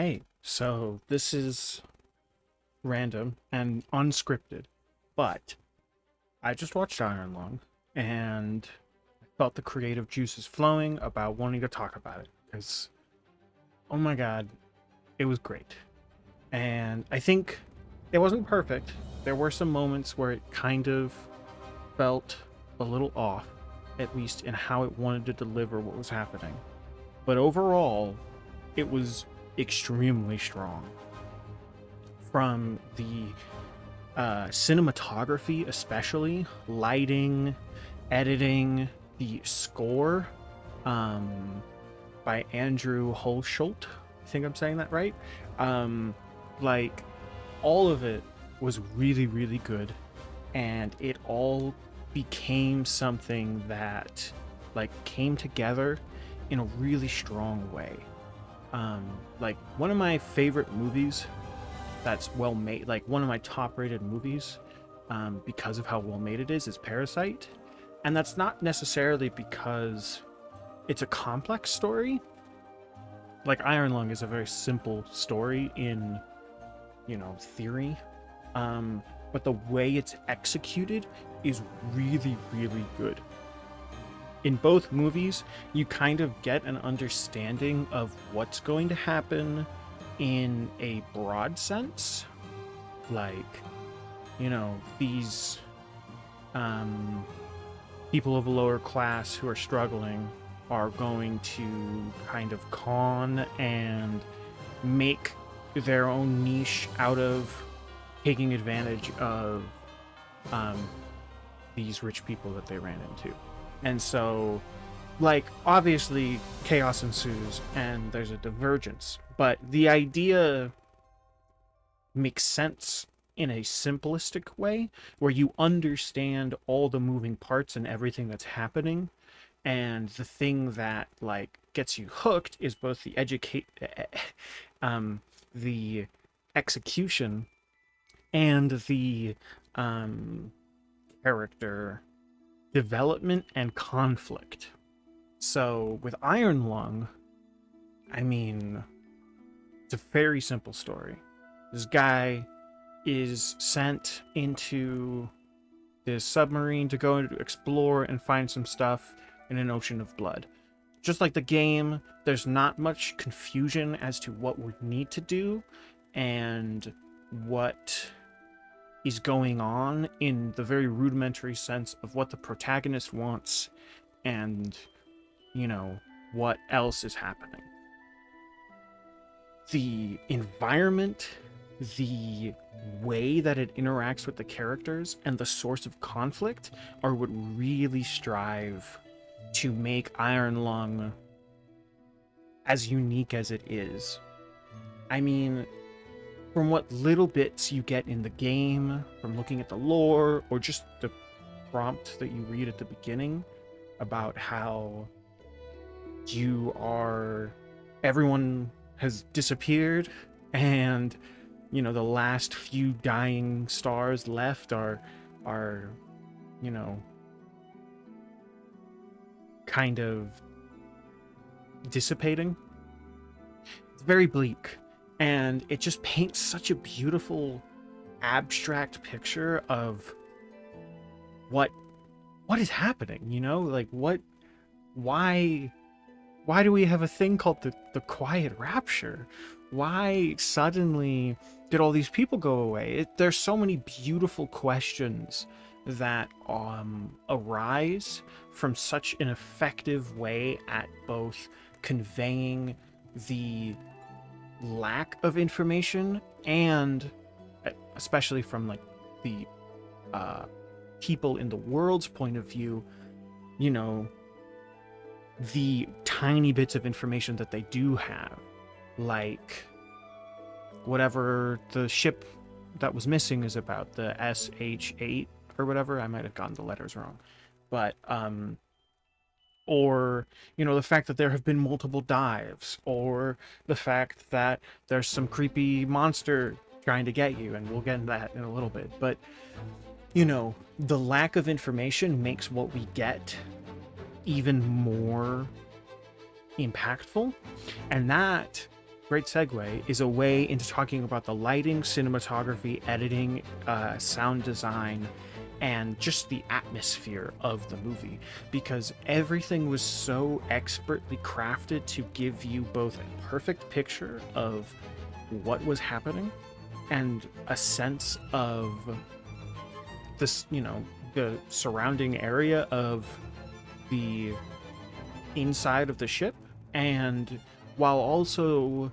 Hey, so this is random and unscripted, but I just watched Iron Lung and I felt the creative juices flowing about wanting to talk about it because, oh my god, it was great. And I think it wasn't perfect. There were some moments where it kind of felt a little off, at least in how it wanted to deliver what was happening. But overall, it was extremely strong. From the cinematography, especially lighting, editing, the score um, by Andrew Holschult. I think I'm saying that right. Um, like all of it was really, really good, and it all became something that like came together in a really strong way. Like one of my favorite movies that's well made, like one of my top rated movies, because of how well made it is Parasite. And that's not necessarily because it's a complex story. Like Iron Lung is a very simple story in, theory. But the way it's executed is really, really good. In both movies, you kind of get an understanding of what's going to happen in a broad sense. Like, these um, people of a lower class who are struggling are going to kind of con and make their own niche out of taking advantage of um, these rich people that they ran into. And so, like, obviously, chaos ensues and there's a divergence, but the idea makes sense in a simplistic way where you understand all the moving parts and everything that's happening. And the thing that like gets you hooked is both the educate the execution and the um character development and conflict. So with Iron Lung, I mean, it's a very simple story. This guy is sent into this submarine to go and explore and find some stuff in an ocean of blood. Just like the game, there's not much confusion as to what we need to do and what is going on in the very rudimentary sense of what the protagonist wants and, what else is happening. The environment, the way that it interacts with the characters, and the source of conflict are what really strive to make Iron Lung as unique as it is. I mean, from what little bits you get in the game, from looking at the lore, or just the prompt that you read at the beginning about how everyone has disappeared and the last few dying stars left are you know kind of dissipating. It's very bleak, and it just paints such a beautiful abstract picture of what is happening, like why why do we have a thing called the quiet rapture? Why suddenly did all these people go away? There's so many beautiful questions that arise from such an effective way at both conveying the lack of information and especially from like the uh, people in the world's point of view, you know, the tiny bits of information that they do have, like whatever the ship that was missing is about, the SH8 or whatever. I might have gotten the letters wrong, but or the fact that there have been multiple dives, or the fact that there's some creepy monster trying to get you, and we'll get into that in a little bit. But the lack of information makes what we get even more impactful, and that great segue, is a way into talking about the lighting, cinematography, editing, sound design, and just the atmosphere of the movie, because everything was so expertly crafted to give you both a perfect picture of what was happening and a sense of this, the surrounding area of the inside of the ship, and while also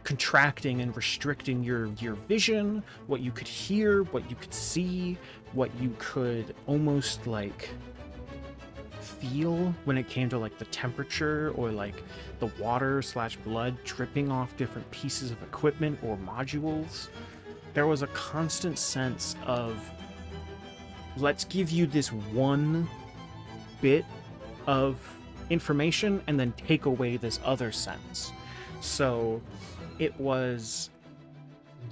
contracting and restricting your vision, what you could hear, what you could see, what you could almost like feel when it came to like the temperature or like the water slash blood dripping off different pieces of equipment or modules. There was a constant sense of, let's give you this one bit of information and then take away this other sense. So it was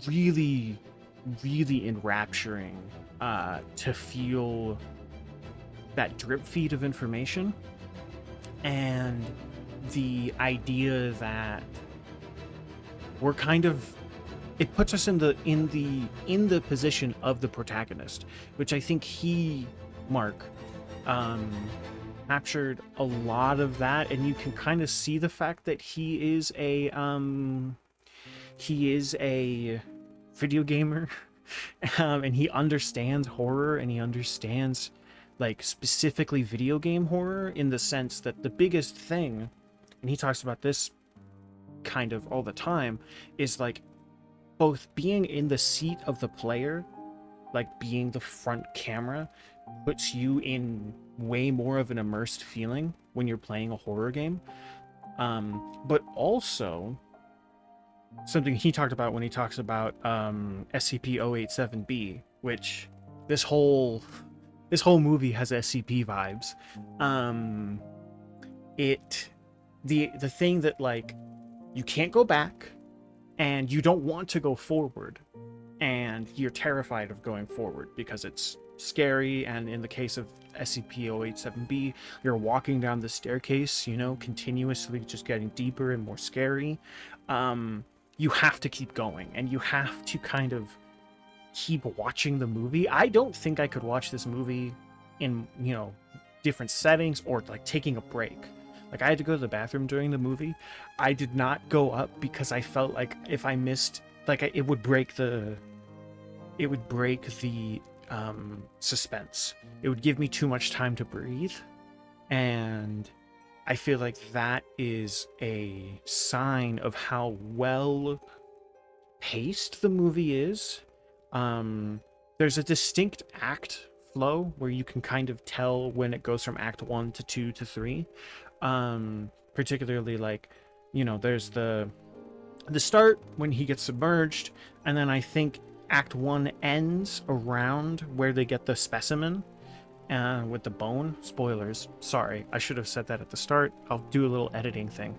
really, really enrapturing to feel that drip feed of information, and the idea that we're kind of, it puts us in the position of the protagonist, which I think Mark captured a lot of that, and you can kind of see the fact that he is a video gamer, and he understands horror, and he understands like specifically video game horror, in the sense that the biggest thing, and he talks about this kind of all the time, is like both being in the seat of the player, like being the front camera, puts you in way more of an immersed feeling when you're playing a horror game. But also something he talked about when he talks about SCP-087-B, which this whole movie has SCP vibes. The thing that, like, you can't go back and you don't want to go forward, and you're terrified of going forward because it's scary, and in the case of SCP-087-B, you're walking down the staircase, continuously just getting deeper and more scary. You have to keep going, and you have to kind of keep watching the movie. I don't think I could watch this movie in, different settings or like taking a break. Like, I had to go to the bathroom during the movie. I did not go up because I felt like if I missed, like, it would break the suspense. It would give me too much time to breathe, and I feel like that is a sign of how well paced the movie is. There's a distinct act flow where you can kind of tell when it goes from act 1 to 2 to 3. Particularly, like, there's the start when he gets submerged, and then I think act 1 ends around where they get the specimen with the bone. Spoilers, sorry, I should have said that at the start. I'll do a little editing thing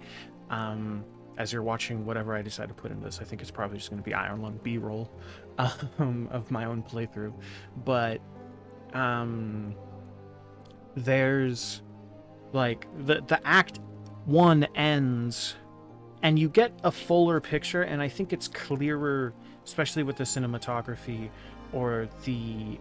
as you're watching whatever I decide to put in this. I think it's probably just going to be Iron Lung B-roll of my own playthrough. But there's like the act 1 ends and you get a fuller picture, and I think it's clearer, especially with the cinematography or the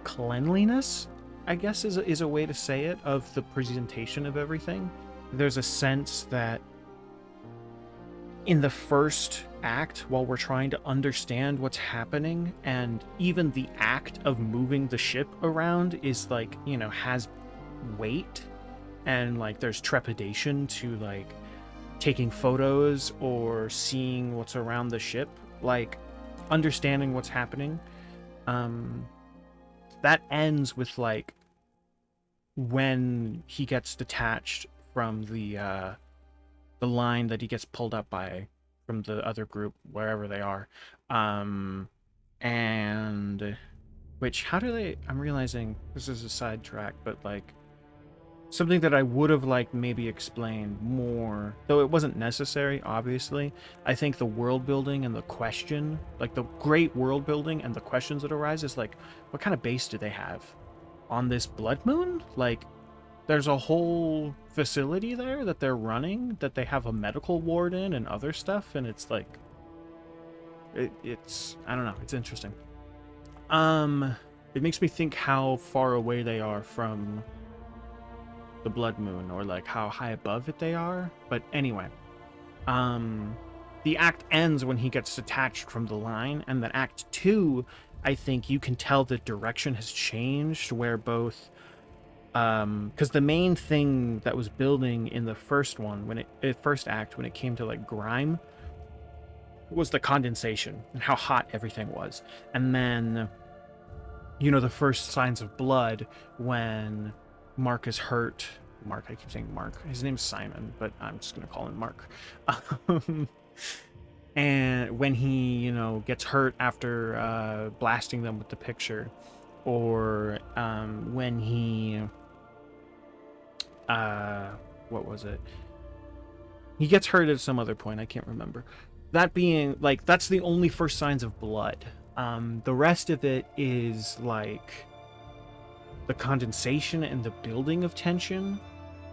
cleanliness, I guess is a way to say it, of the presentation of everything. There's a sense that in the first act, while we're trying to understand what's happening, and even the act of moving the ship around is like, has weight, and like there's trepidation to like taking photos or seeing what's around the ship, like understanding what's happening. That ends with like when he gets detached from the line that he gets pulled up by from the other group, wherever they are. And which, how do they, I'm realizing this is a sidetrack, but like something that I would have liked maybe explained more, though it wasn't necessary, obviously. I think the world building and the question, like the great world building and the questions that arise is like, what kind of base do they have on this blood moon? Like, there's a whole facility there that they're running, that they have a medical ward in and other stuff, and it's like it's I don't know, it's interesting. It makes me think how far away they are from the blood moon, or like how high above it they are. But anyway, the act ends when he gets detached from the line, and then act 2, I think you can tell the direction has changed, where both because the main thing that was building in the first one, when first act, when it came to like grime, was the condensation and how hot everything was. And then, you know, the first signs of blood when Mark is hurt. Mark, I keep saying Mark. His name's Simon, but I'm just going to call him Mark. And when he, you know, gets hurt after blasting them with the picture, or when he, what was it? He gets hurt at some other point. I can't remember. That being, like, that's the only first signs of blood. The rest of it is, like, the condensation and the building of tension,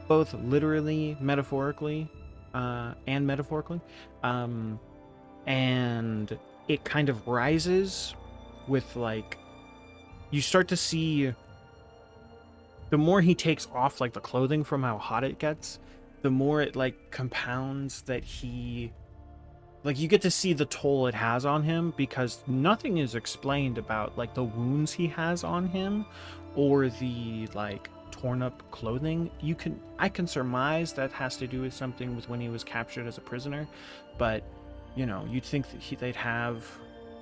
both literally, metaphorically, and metaphorically. And it kind of rises with, like, you start to see, the more he takes off, like, the clothing from how hot it gets, the more it, like, compounds that he, like, you get to see the toll it has on him, because nothing is explained about, like, the wounds he has on him or the, like, torn up clothing. I can surmise that has to do with something with when he was captured as a prisoner, but, you know, you'd think that they'd have,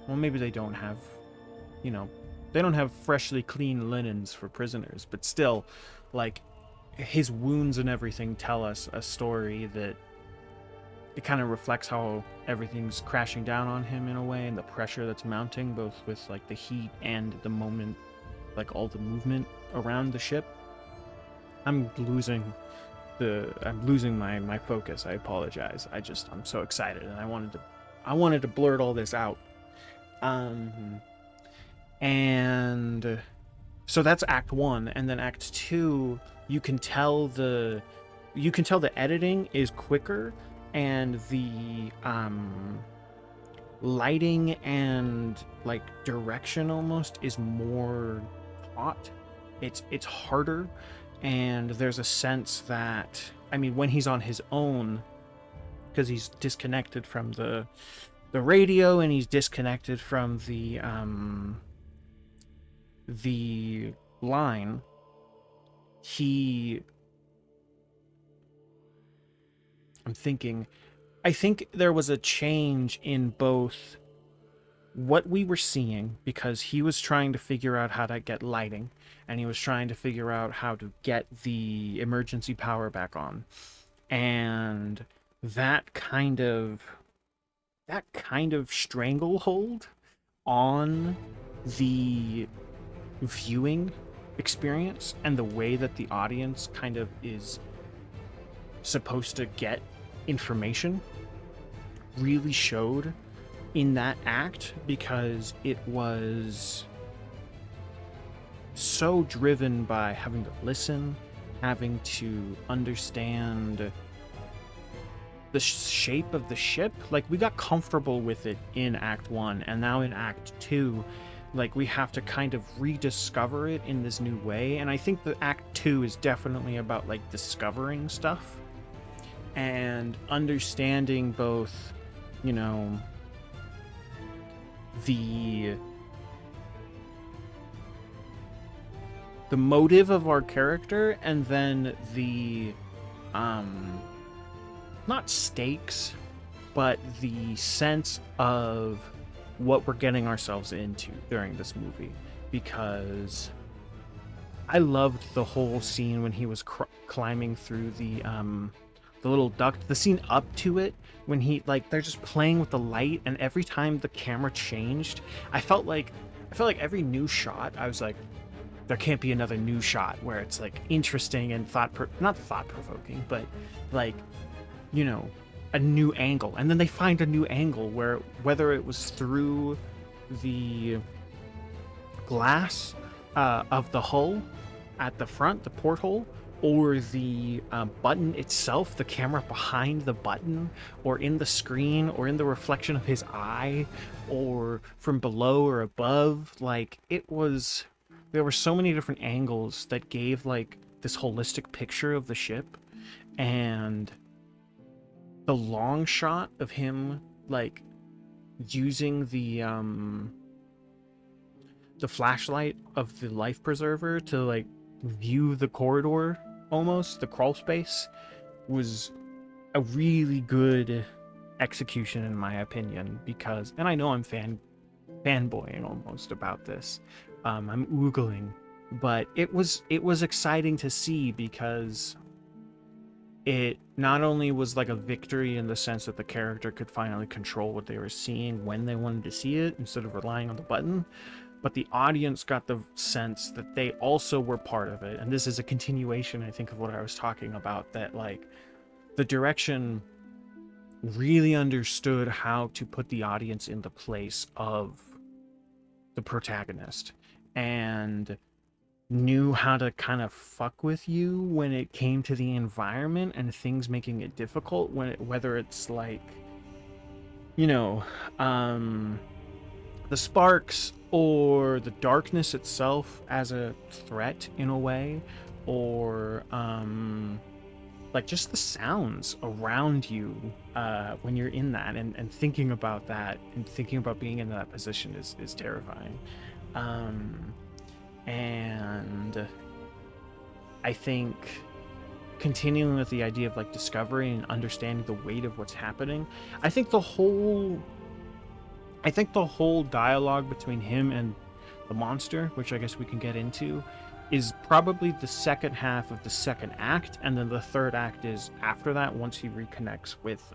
well, maybe they don't have, you know, they don't have freshly clean linens for prisoners, but still, like, his wounds and everything tell us a story that it kind of reflects how everything's crashing down on him in a way, and the pressure that's mounting, both with, like, the heat and the moment, like, all the movement around the ship. I'm losing my focus. I apologize. I'm so excited, and I wanted to blurt all this out. And so that's act 1, and then act 2, you can tell the editing is quicker, and the lighting and, like, direction almost is more taut. It's harder, and there's a sense that, I mean, when he's on his own, because he's disconnected from the radio, and he's disconnected from the line, I think there was a change in both what we were seeing, because he was trying to figure out how to get lighting, and he was trying to figure out how to get the emergency power back on, and that kind of stranglehold on the viewing experience, and the way that the audience kind of is supposed to get information, really showed in that act, because it was so driven by having to listen, having to understand the shape of the ship. Like, we got comfortable with it in act 1, and now in act 2, like, we have to kind of rediscover it in this new way. And I think that act 2 is definitely about, like, discovering stuff and understanding both, you know, the motive of our character, and then the not stakes, but the sense of what we're getting ourselves into during this movie. Because I loved the whole scene when he was climbing through the little duct, the scene up to it, when he, like, they're just playing with the light, and every time the camera changed, I felt like every new shot, I was like, there can't be another new shot where it's, like, interesting and not thought-provoking, but, like, you know, a new angle. And then they find a new angle where, whether it was through the glass of the hull at the front, the porthole, or the button itself, the camera behind the button, or in the screen, or in the reflection of his eye, or from below or above. Like, there were so many different angles that gave like this holistic picture of the ship. And the long shot of him like using the flashlight of the life preserver to like view the corridor, almost the crawl space, was a really good execution in my opinion. Because, and I know I'm fanboying almost about this, I'm oogling, but it was exciting to see, because it not only was like a victory in the sense that the character could finally control what they were seeing when they wanted to see it instead of relying on the button, but the audience got the sense that they also were part of it. And this is a continuation, I think, of what I was talking about, that like the direction really understood how to put the audience in the place of the protagonist, and knew how to kind of fuck with you when it came to the environment and things making it difficult, whether it's like, you know, the sparks or the darkness itself as a threat in a way, or like just the sounds around you when you're in that, and thinking about that and thinking about being in that position is terrifying. And I think continuing with the idea of like discovery and understanding the weight of what's happening, I think the whole dialogue between him and the monster, which I guess we can get into, is probably the second half of the second act, and then the third act is after that, once he reconnects with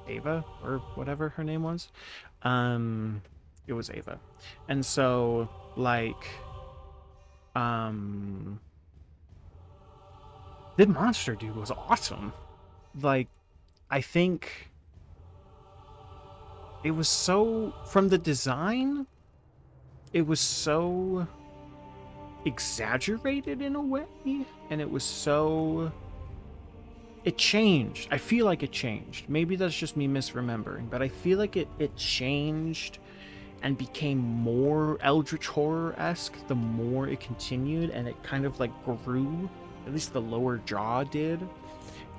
Ava, or whatever her name was. It was Ava. And so like the monster dude was awesome. Like, I think it was so, from the design, it was so exaggerated in a way, and it was so, it changed. I feel like it changed. Maybe that's just me misremembering, but I feel like it changed and became more Eldritch Horror-esque the more it continued, and it kind of like grew, at least the lower jaw did,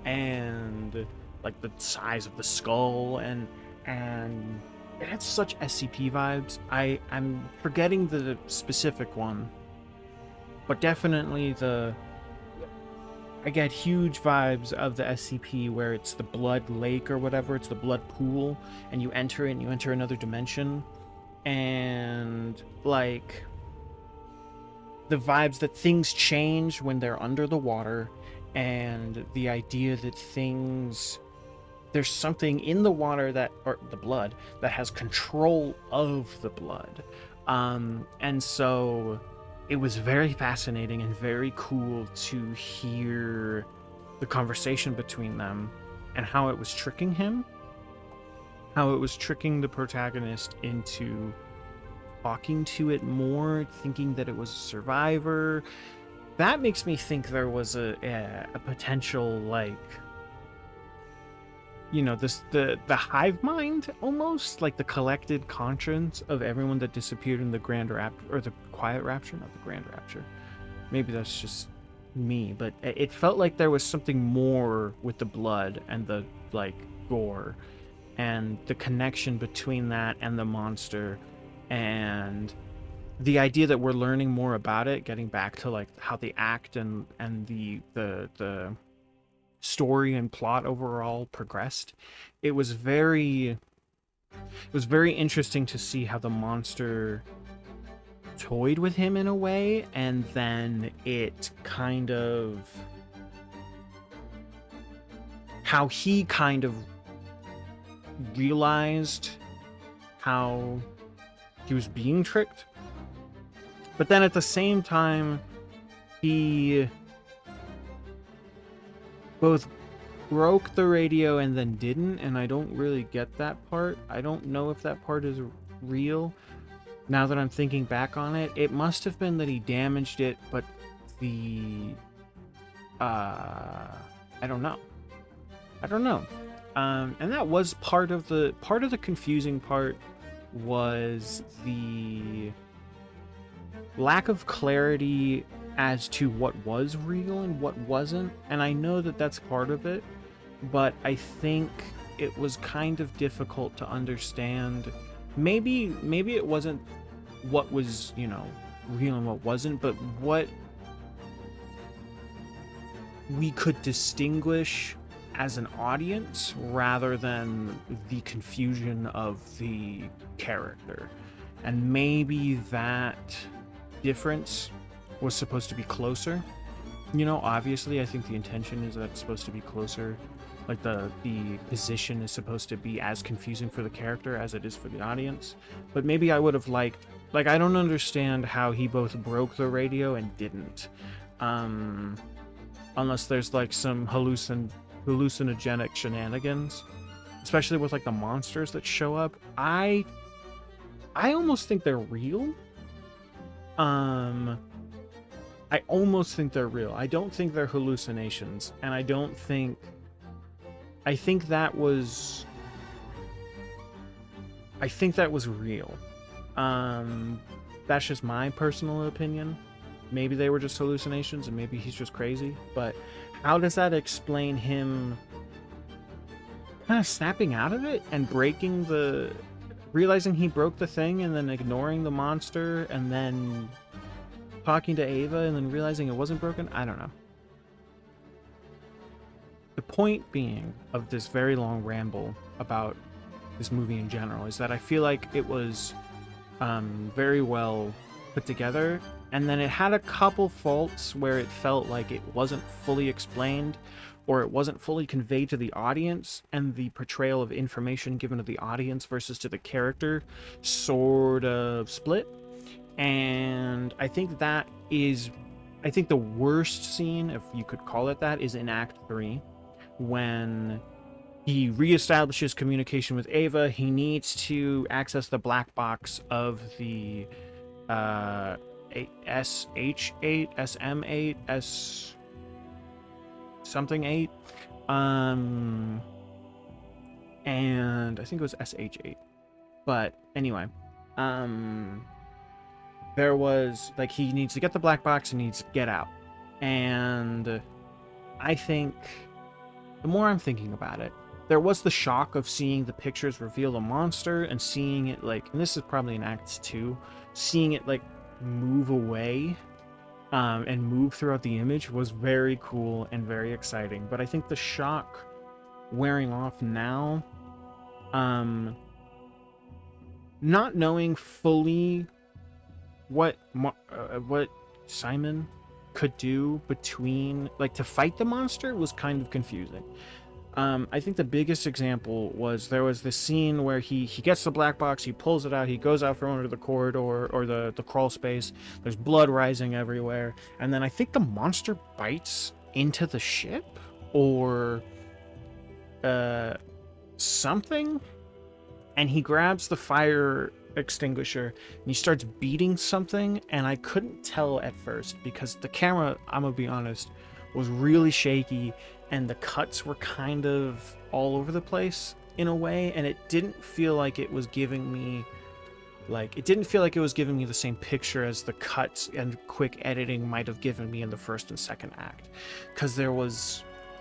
and like the size of the skull, and it had such SCP vibes. I'm forgetting the specific one, but definitely I get huge vibes of the SCP where it's the blood lake or whatever, it's the blood pool, and you enter it and you enter another dimension, and like the vibes that things change when they're under the water, and the idea that there's something in the water that, or the blood, that has control of the blood. And so it was very fascinating and very cool to hear the conversation between them, and how it was tricking him, how it was tricking the protagonist into talking to it more, thinking that it was a survivor. That makes me think there was a potential, like, you know, the hive mind, almost like the collected conscience of everyone that disappeared in the Grand Rapture, or the Quiet Rapture, not the Grand Rapture. Maybe that's just me, but it felt like there was something more with the blood and the like gore, and the connection between that and the monster, and the idea that we're learning more about it, getting back to like how the act and the story and plot overall progressed. It was very interesting to see how the monster toyed with him in a way, and then it kind of, how he kind of realized how he was being tricked, but then at the same time he both broke the radio and then didn't, and I don't really get that part. I don't know if that part is real. Now that I'm thinking back on it, it must have been that he damaged it, but the I don't know. I don't know. And that was part of the confusing part was the lack of clarity as to what was real and what wasn't. And I know that that's part of it, but I think it was kind of difficult to understand. Maybe it wasn't what was, real and what wasn't, but what we could distinguish as an audience rather than the confusion of the character. And maybe that difference was supposed to be closer. Obviously I think the intention is that it's supposed to be closer. Like the position is supposed to be as confusing for the character as it is for the audience. But maybe I would have liked, I don't understand how he both broke the radio and didn't. Unless there's like some hallucinogenic shenanigans, especially with like the monsters that show up. I almost think they're real. I almost think they're real. I don't think they're hallucinations, and I think that was real. That's just my personal opinion. Maybe they were just hallucinations and maybe he's just crazy, but how does that explain him kind of snapping out of it and realizing he broke the thing and then ignoring the monster and then talking to Ava and then realizing it wasn't broken? I don't know. The point being of this very long ramble about this movie in general is that I feel like it was very well put together, and then it had a couple faults where it felt like it wasn't fully explained or it wasn't fully conveyed to the audience, and the portrayal of information given to the audience versus to the character sort of split. And I think the worst scene, if you could call it that, is in Act 3, when he reestablishes communication with Ava. He needs to access the black box of the SH8, SM8, S something 8, and I think it was SH8. But anyway, there was he needs to get the black box and needs to get out. And I think the more I'm thinking about it, there was the shock of seeing the pictures reveal the monster and seeing it and this is probably in Act 2, seeing it move away and move throughout the image was very cool and very exciting. But I think the shock wearing off now, not knowing fully what Simon could do between to fight the monster was kind of confusing. I think the biggest example was there was this scene where he gets the black box, he pulls it out, he goes out from under the corridor or the crawl space. There's blood rising everywhere, and then I think the monster bites into the ship or something, and he grabs the fire extinguisher and he starts beating something, and I couldn't tell at first because the camera, I'm gonna be honest, was really shaky and the cuts were kind of all over the place in a way, and it didn't feel like it was giving me the same picture as the cuts and quick editing might have given me in the first and second act, because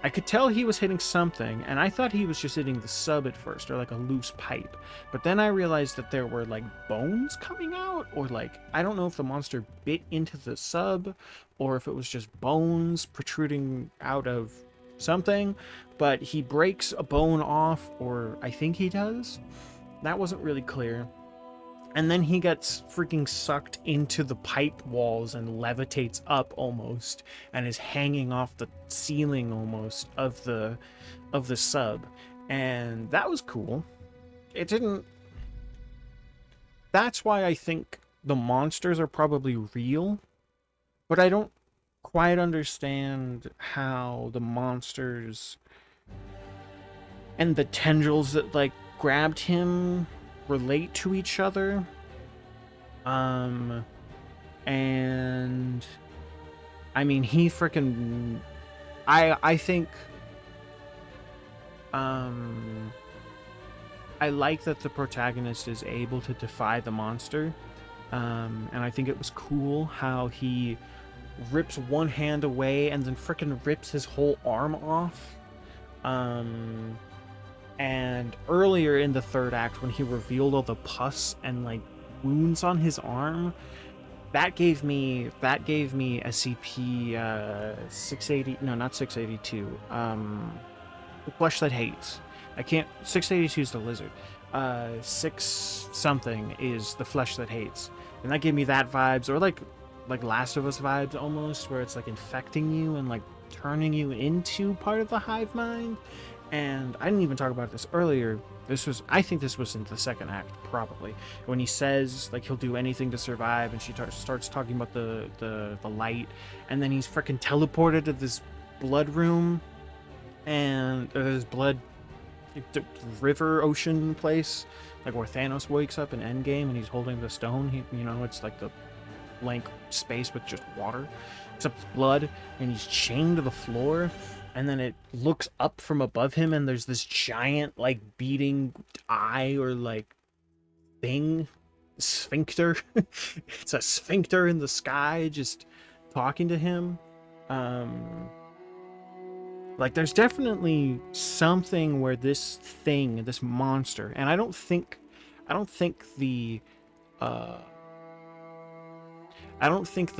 I could tell he was hitting something, and I thought he was just hitting the sub at first, or a loose pipe. But then I realized that there were bones coming out, or I don't know if the monster bit into the sub, or if it was just bones protruding out of something. But he breaks a bone off, or I think he does. That wasn't really clear. And then he gets freaking sucked into the pipe walls and levitates up almost, and is hanging off the ceiling almost of the sub. And that was cool. That's why I think the monsters are probably real, but I don't quite understand how the monsters and the tendrils that grabbed him relate to each other. And I mean, he freaking I think um I like that the protagonist is able to defy the monster. And I think it was cool how he rips one hand away and then frickin' rips his whole arm off. Um, and earlier in the third act, when he revealed all the pus and like wounds on his arm, that gave me SCP 680. No, not 682. The Flesh That Hates. I can't. 682 is the lizard. Six something is the Flesh That Hates, and that gave me that vibes, or like Last of Us vibes almost, where it's like infecting you and like turning you into part of the hive mind. And I didn't even talk about this earlier. I think this was in the second act, probably, when he says like he'll do anything to survive, and she starts talking about the light, and then he's freaking teleported to this blood room, and this blood river ocean place, like where Thanos wakes up in Endgame and he's holding the stone. It's like the blank space with just water, except blood, and he's chained to the floor. And then it looks up from above him, and there's this giant, like, beating eye or like thing, sphincter. It's a sphincter in the sky, just talking to him. Like, there's definitely something where this monster, and I don't think the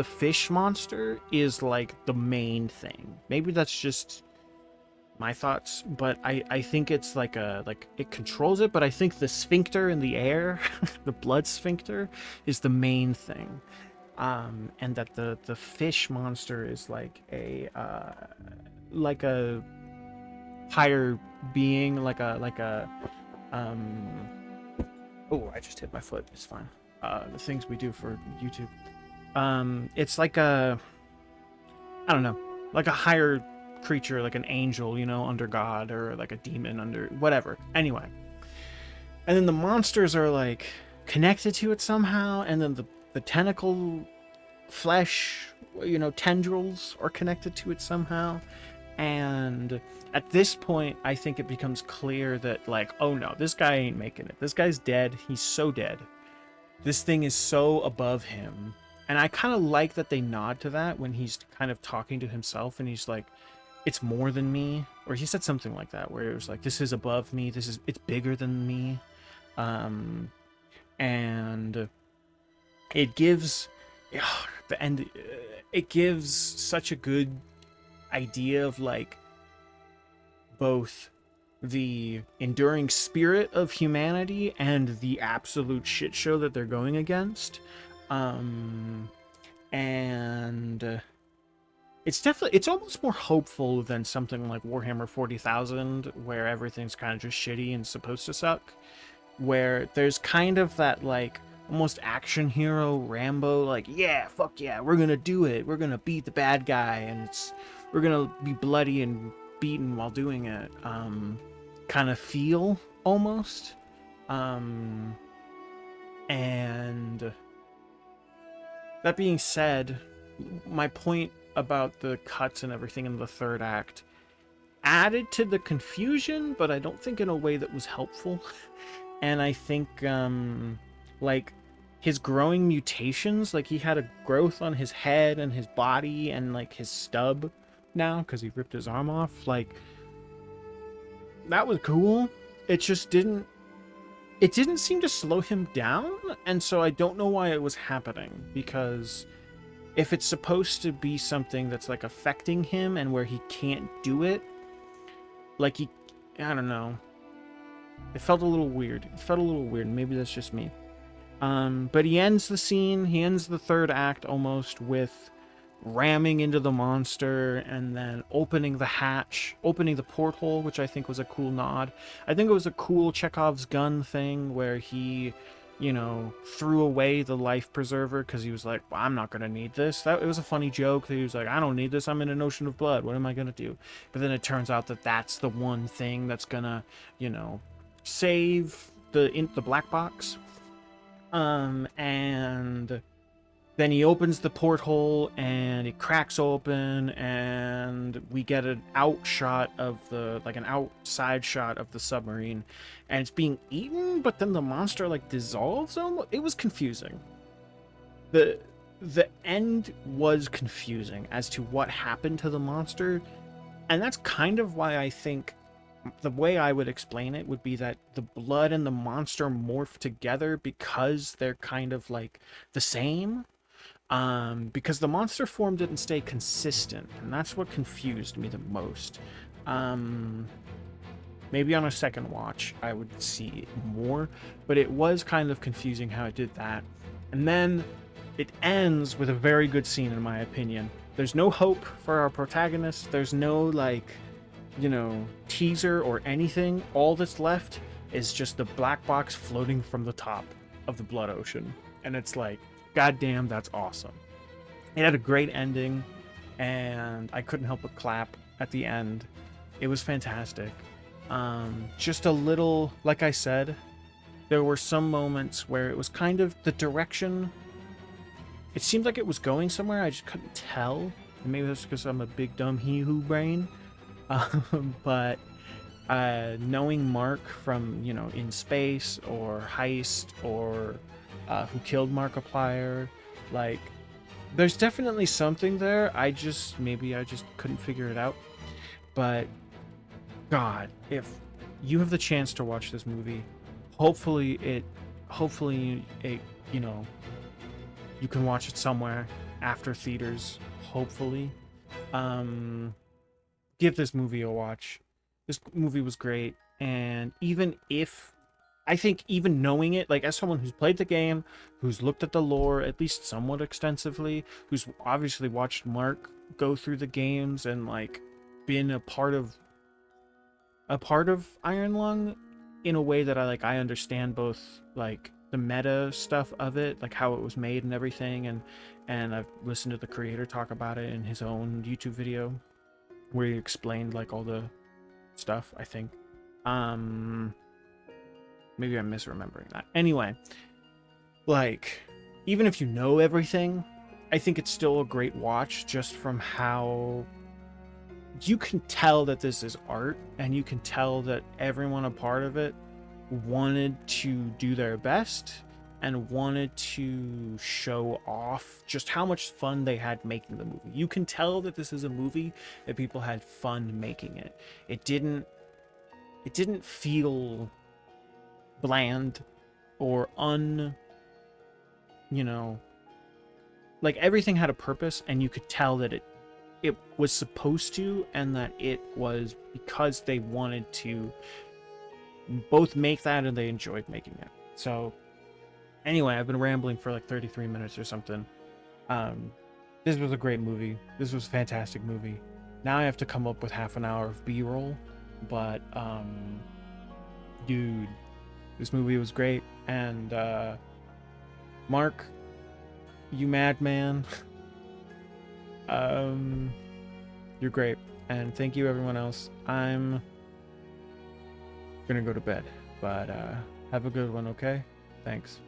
fish monster is like the main thing. Maybe that's just my thoughts, but I think it's like it controls it, but I think the sphincter in the air, the blood sphincter, is the main thing. And that the fish monster is like a higher being, oh, I just hit my foot. It's fine. The things we do for YouTube. It's like I don't know, like a higher creature, like an angel, under God, or like a demon under whatever. Anyway, and then the monsters are like connected to it somehow, and then the tentacle flesh, tendrils are connected to it somehow. And at this point, I think it becomes clear that, like, oh no, this guy ain't making it. This guy's dead. He's so dead. This thing is so above him. And I kind of like that they nod to that when he's kind of talking to himself, and he's like, it's more than me. Or he said something like that, where it was like, this is above me. It's bigger than me. And it gives it gives such a good idea of like both the enduring spirit of humanity and the absolute shit show that they're going against. And it's almost more hopeful than something like Warhammer 40,000, where everything's kind of just shitty and supposed to suck, where there's kind of that like almost action hero Rambo, like, yeah, fuck yeah, we're gonna do it, we're gonna beat the bad guy, and we're gonna be bloody and beaten while doing it, kind of feel almost. And that being said, my point about the cuts and everything in the third act added to the confusion, but I don't think in a way that was helpful. And I think like his growing mutations, like he had a growth on his head and his body and like his stub now because he ripped his arm off, like that was cool. It just didn't seem to slow him down, and so I don't know why it was happening, because if it's supposed to be something that's like affecting him and where he can't do it, like I don't know, it felt a little weird. Maybe that's just me. But he ends the third act almost with ramming into the monster and then opening the porthole, which I think was a cool nod. I think it was a cool Chekhov's gun thing where he, threw away the life preserver because he was like, well, I'm not going to need this. It was a funny joke that he was like, I don't need this. I'm in an ocean of blood. What am I going to do? But then it turns out that that's the one thing that's going to, save the black box. And then he opens the porthole and it cracks open, and we get an out shot of the, like an outside shot of the submarine, and it's being eaten, but then the monster like dissolves almost. It was confusing. The end was confusing as to what happened to the monster, and that's kind of why I think the way I would explain it would be that the blood and the monster morph together because they're kind of like the same. Because the monster form didn't stay consistent, and that's what confused me the most. Um, Maybe on a second watch I would see it more, but it was kind of confusing how it did that. And then it ends with a very good scene, in my opinion. There's no hope for our protagonist. There's no, like, teaser or anything. All that's left is just the black box floating from the top of the blood ocean. And it's like, goddamn, that's awesome. It had a great ending, and I couldn't help but clap at the end. It was fantastic. Just a little, like I said, there were some moments where it was kind of the direction. It seemed like it was going somewhere. I just couldn't tell. And maybe that's because I'm a big dumb hee-hoo brain. But knowing Mark from, In Space or Heist or Who Killed Markiplier, like, there's definitely something there. Maybe I just couldn't figure it out. But God, if you have the chance to watch this movie, hopefully it, you can watch it somewhere after theaters. Hopefully, give this movie a watch. This movie was great, and I think even knowing it, like as someone who's played the game, who's looked at the lore at least somewhat extensively, who's obviously watched Mark go through the games and like been a part of Iron Lung in a way that I understand both like the meta stuff of it, like how it was made and everything, and I've listened to the creator talk about it in his own YouTube video where he explained like all the stuff, I think. Maybe I'm misremembering that. Anyway, like, even if you know everything, I think it's still a great watch just from how you can tell that this is art, and you can tell that everyone a part of it wanted to do their best and wanted to show off just how much fun they had making the movie. You can tell that this is a movie that people had fun making it. It didn't feel bland or like everything had a purpose, and you could tell that it was supposed to, and that it was because they wanted to both make that and they enjoyed making it. So anyway, I've been rambling for like 33 minutes or something. This was a great movie. This was a fantastic movie. Now I have to come up with half an hour of B-roll, but dude, this movie was great. And Mark, you madman, you're great. And thank you everyone else. I'm gonna go to bed, but have a good one, okay? Thanks.